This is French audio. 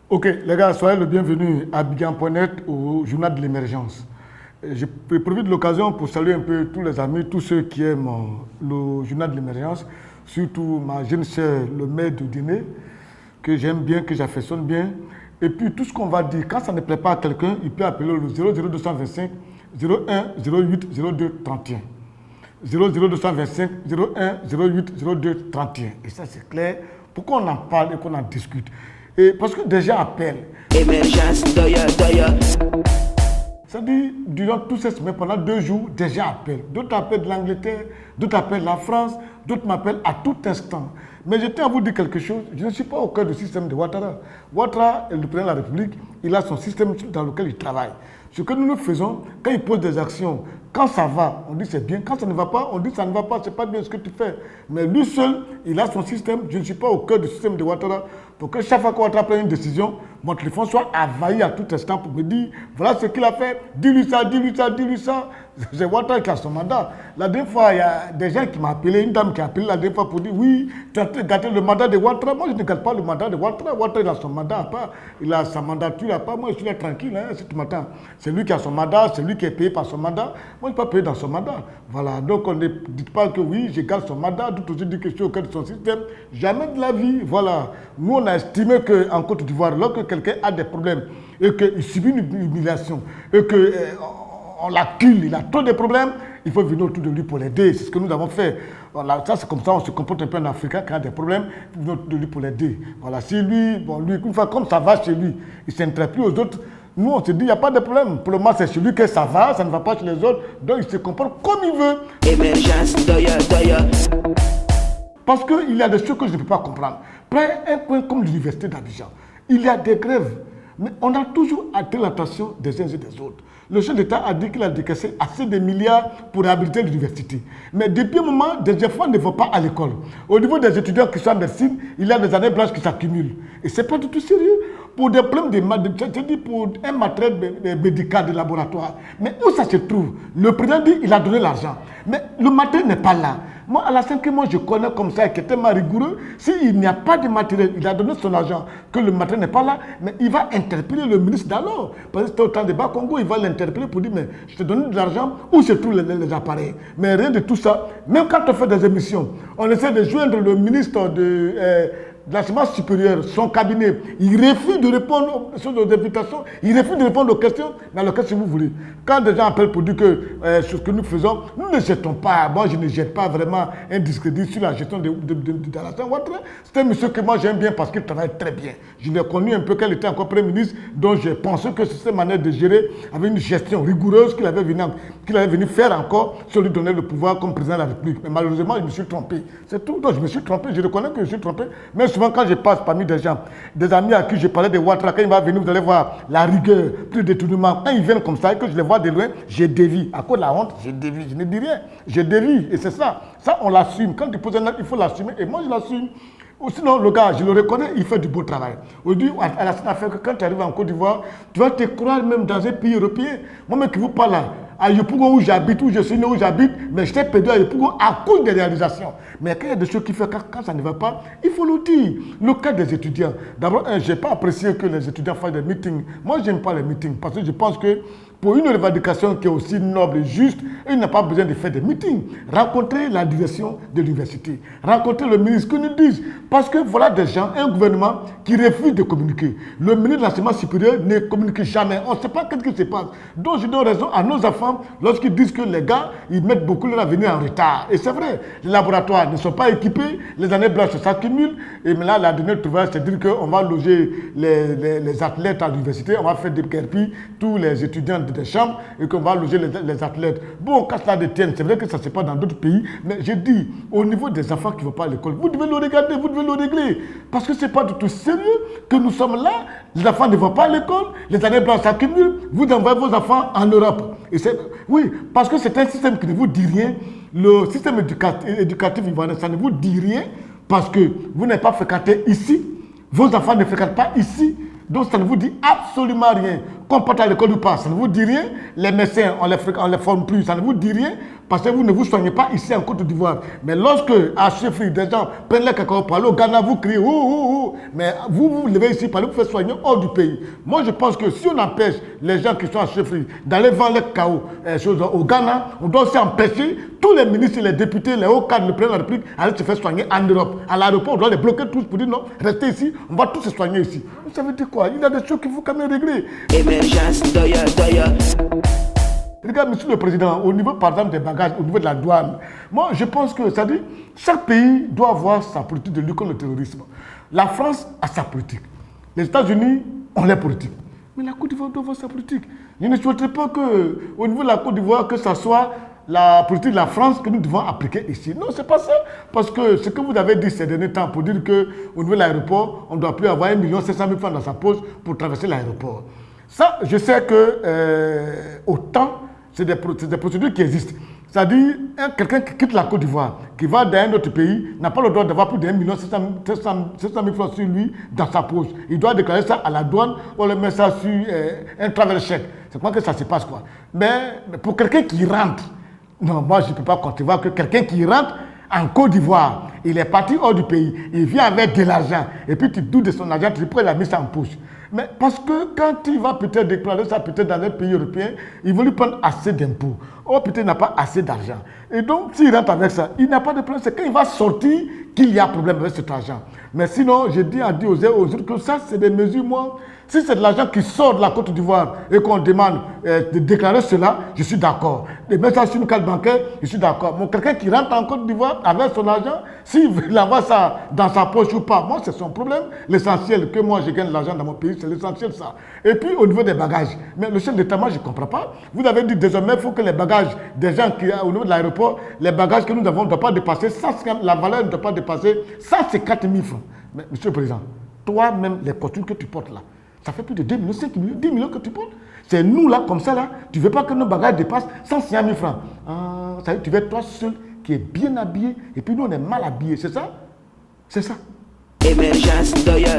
Ok, les gars, soyez le bienvenu à Abidjan.net au journal de l'émergence. Je profite de l'occasion pour saluer un peu tous les amis, tous ceux qui aiment le journal de l'émergence, surtout ma jeune sœur, le maire de Dîner, que j'aime bien, que j'affectionne bien. Et puis tout ce qu'on va dire, quand ça ne plaît pas à quelqu'un, il peut appeler le 00225 01 08 02 31. 00225 01 08 02 31. Et ça c'est clair. Pourquoi on en parle et qu'on en discute? Et parce que des gens appellent. Émergence, ça dit, durant toutes ces semaines, pendant 2 jours, des gens appellent. D'autres appellent de l'Angleterre, d'autres appellent la France, d'autres m'appellent à tout instant. Mais je tiens à vous dire quelque chose, je ne suis pas au cœur du système de Ouattara. Ouattara est le président de la République, il a son système dans lequel il travaille. Ce que nous faisons, quand il pose des actions, quand ça va, on dit c'est bien, quand ça ne va pas, on dit ça ne va pas, c'est pas bien ce que tu fais. Mais lui seul, il a son système, je ne suis pas au cœur du système de Ouattara, pour que chaque fois qu'Ouattara prend une décision, mon téléphone soit envahi à tout instant pour me dire, voilà ce qu'il a fait, dis-lui ça, dis-lui ça, dis-lui ça. C'est Ouattara qui a son mandat. La dernière fois, il y a des gens qui m'ont appelé, une dame qui a appelé la dernière fois pour dire, oui, tu as gâté le mandat de Ouattara. Moi, je ne gâte pas le mandat de Ouattara. Ouattara, il a son mandat à part, il a sa mandature à part. Moi, je suis là tranquille, hein, si tu m'attends. C'est lui qui a son mandat, c'est lui qui est payé par son mandat. Moi, je ne suis pas payé dans son mandat. Voilà, donc on ne dit pas que oui, je garde son mandat, tout aussi dit que je suis au cœur de son système. Jamais de la vie, voilà. Nous, on a estimé qu'en Côte d'Ivoire, lorsque quelqu'un a des problèmes et qu'il subit une humiliation et que... on l'accule, il a trop de problèmes, il faut venir autour de lui pour l'aider. C'est ce que nous avons fait. Voilà, ça, c'est comme ça, on se comporte un peu en Africain quand il y a des problèmes, il faut venir autour de lui pour l'aider. Voilà, si lui, bon, lui, une fois comme ça va chez lui, il ne s'intéresse plus aux autres. Nous, on se dit, il n'y a pas de problème. Pour le moment, c'est chez lui que ça va, ça ne va pas chez les autres. Donc, il se comporte comme il veut. Émergence, parce qu'il y a des choses que je ne peux pas comprendre. Prenez un point comme l'université d'Abidjan. Il y a des grèves, mais on a toujours attiré l'attention des uns et des autres. Le chef d'État a dit qu'il a décaissé assez de milliards pour réhabiliter l'université. Mais depuis un moment, des enfants ne vont pas à l'école. Au niveau des étudiants qui sont en médecine, il y a des années blanches qui s'accumulent. Et ce n'est pas du tout sérieux. Pour des problèmes pour un matériel médical de laboratoire. Mais où ça se trouve? Le président dit qu'il a donné l'argent. Mais le matériel n'est pas là. Moi, à la 5e, je connais comme ça, qui est tellement rigoureux. S'il n'y a pas de matériel, il a donné son argent, que le matériel n'est pas là, mais il va interpeller le ministre d'alors. Parce que c'était au temps de Bas-Congo, il va l'interpeller pour dire, mais je te donne de l'argent, où se trouvent les appareils? Mais rien de tout ça. Même quand on fait des émissions, on essaie de joindre le ministre de l'enseignement supérieur, son cabinet, il refuse de répondre aux invitations, il refuse de répondre aux questions dans lesquelles si vous voulez. Quand des gens appellent pour dire que ce que nous faisons, nous ne jetons pas, moi je ne jette pas vraiment un discrédit sur la gestion de l'Alassane Ouattara. C'est un monsieur que moi j'aime bien parce qu'il travaille très bien. Je l'ai connu un peu quand il était encore Premier ministre, donc je pensais que c'est cette manière de gérer avec une gestion rigoureuse qu'il avait venu faire encore sur lui donner le pouvoir comme président de la République. Mais malheureusement, je me suis trompé. C'est tout, donc je me suis trompé, je reconnais que je me suis trompé, mais souvent quand je passe parmi des gens, des amis à qui je parlais de Ouattara, quand il va venir, vous allez voir la rigueur, plus de détournement. Quand ils viennent comme ça et que je les vois de loin, je dévie. À cause de la honte, je dévie. Je ne dis rien. Je dévie. Et c'est ça. Ça, on l'assume. Quand tu poses un acte, il faut l'assumer. Et moi, je l'assume. Sinon, le gars, je le reconnais, il fait du beau travail. Aujourd'hui, à la Centrafrique, quand tu arrives en Côte d'Ivoire, tu vas te croire même dans un pays européen. Moi-même qui vous parle là, à Yopougon où j'habite, où je suis né, où j'habite, mais j'étais perdu à Yopougon à cause des réalisations. Mais quand il y a des choses qui font, quand ça ne va pas, il faut le dire. Le cas des étudiants. D'abord, je n'ai pas apprécié que les étudiants fassent des meetings. Moi, je n'aime pas les meetings parce que je pense que pour une revendication qui est aussi noble et juste, il n'a pas besoin de faire des meetings. Rencontrer la direction de l'université, rencontrer le ministre, que nous disent. Parce que voilà des gens, un gouvernement qui refuse de communiquer. Le ministre de l'enseignement supérieur ne communique jamais. On ne sait pas ce qui se passe. Donc je donne raison à nos enfants lorsqu'ils disent que les gars, ils mettent beaucoup leur avenir en retard. Et c'est vrai, les laboratoires ne sont pas équipés, les années blanches s'accumulent. Et maintenant, la dernière trouvaille, c'est dire qu'on va loger les athlètes à l'université, on va faire des guerpilles, tous les étudiants des chambres et qu'on va loger les athlètes. Bon, quand cela détienne, c'est vrai que ça ne se passe dans d'autres pays, mais je dis, au niveau des enfants qui ne vont pas à l'école, vous devez le regarder, vous devez le régler. Parce que ce n'est pas du tout sérieux que nous sommes là, les enfants ne vont pas à l'école, les années blanches s'accumulent, vous envoyez vos enfants en Europe. Et oui, parce que c'est un système qui ne vous dit rien. Le système éducatif ivoirien, ça ne vous dit rien parce que vous n'êtes pas fréquenté ici, vos enfants ne fréquentent pas ici. Donc ça ne vous dit absolument rien. Qu'on parte à l'école ou pas, ça ne vous dit rien. Les médecins, on ne les forme plus, ça ne vous dit rien. parce que vous ne vous soignez pas ici en Côte d'Ivoire. Mais lorsque, à Chefferie, des gens prennent les cacao pour aller au Ghana, vous criez, ouh, ouh, ouh. Mais vous vous levez ici pour aller vous faire soigner hors du pays. Moi, je pense que si on empêche les gens qui sont à Chefferie d'aller vendre les cacao au Ghana, on doit aussi empêcher tous les ministres, les députés, les hauts cadres, le président de la République, à aller se faire soigner en Europe. À l'aéroport, on doit les bloquer tous pour dire non, restez ici, on va tous se soigner ici. Ça veut dire quoi? Il y a des choses qu'il faut quand même régler. Émergence, doya. Regarde, monsieur le président, au niveau, par exemple, des bagages, au niveau de la douane, moi, je pense que, ça dit, chaque pays doit avoir sa politique de lutte contre le terrorisme. La France a sa politique. Les États-Unis ont leur politique. Mais la Côte d'Ivoire doit avoir sa politique. Je ne souhaiterais pas qu'au niveau de la Côte d'Ivoire, que ce soit la politique de la France que nous devons appliquer ici. Non, ce n'est pas ça. Parce que ce que vous avez dit ces derniers temps pour dire qu'au niveau de l'aéroport, on ne doit plus avoir 1 500 000 francs dans sa poche pour traverser l'aéroport. Ça, je sais que autant, c'est des procédures qui existent. C'est-à-dire, quelqu'un qui quitte la Côte d'Ivoire, qui va dans un autre pays, n'a pas le droit d'avoir plus d'1 700 000 francs sur lui dans sa poche. Il doit déclarer ça à la douane ou le mettre ça sur un travel check. C'est quoi que ça se passe, quoi. Mais pour quelqu'un qui rentre, non, moi je ne peux pas concevoir que quelqu'un qui rentre en Côte d'Ivoire, il est parti hors du pays, il vient avec de l'argent, et puis tu doutes de son argent, tu prends la mise en poche. Mais parce que quand il va peut-être déclarer ça peut-être dans un pays européen, il veut lui prendre assez d'impôts. Ou peut-être il n'a pas assez d'argent. Et donc, s'il rentre avec ça, il n'a pas de problème. C'est quand il va sortir qu'il y a problème avec cet argent. Mais sinon, je dis à dire aux autres que ça, c'est des mesures, moi. Si c'est de l'argent qui sort de la Côte d'Ivoire et qu'on demande de déclarer cela, je suis d'accord. De mettre ça sur une carte bancaire, je suis d'accord. Mais quelqu'un qui rentre en Côte d'Ivoire avec son argent, s'il veut avoir ça dans sa poche ou pas, moi, c'est son problème. L'essentiel, que moi, je gagne de l'argent dans mon pays, c'est l'essentiel, ça. Et puis, au niveau des bagages, mais le chef d'État, moi, je ne comprends pas. Vous avez dit désormais, il faut que les bagages des gens qui au niveau de l'aéroport, les bagages que nous avons ne doivent pas dépasser, la valeur ne doit pas dépasser 150 000 francs. Mais, monsieur le Président, toi-même, les costumes que tu portes là, ça fait plus de 2 millions, 5 millions, 10 millions que tu portes. C'est nous là, comme ça là, tu ne veux pas que nos bagages dépassent 150 000 francs. Ça veut dire que tu veux être toi seul qui est bien habillé et puis nous on est mal habillés, c'est ça? C'est ça. Émergence, doya.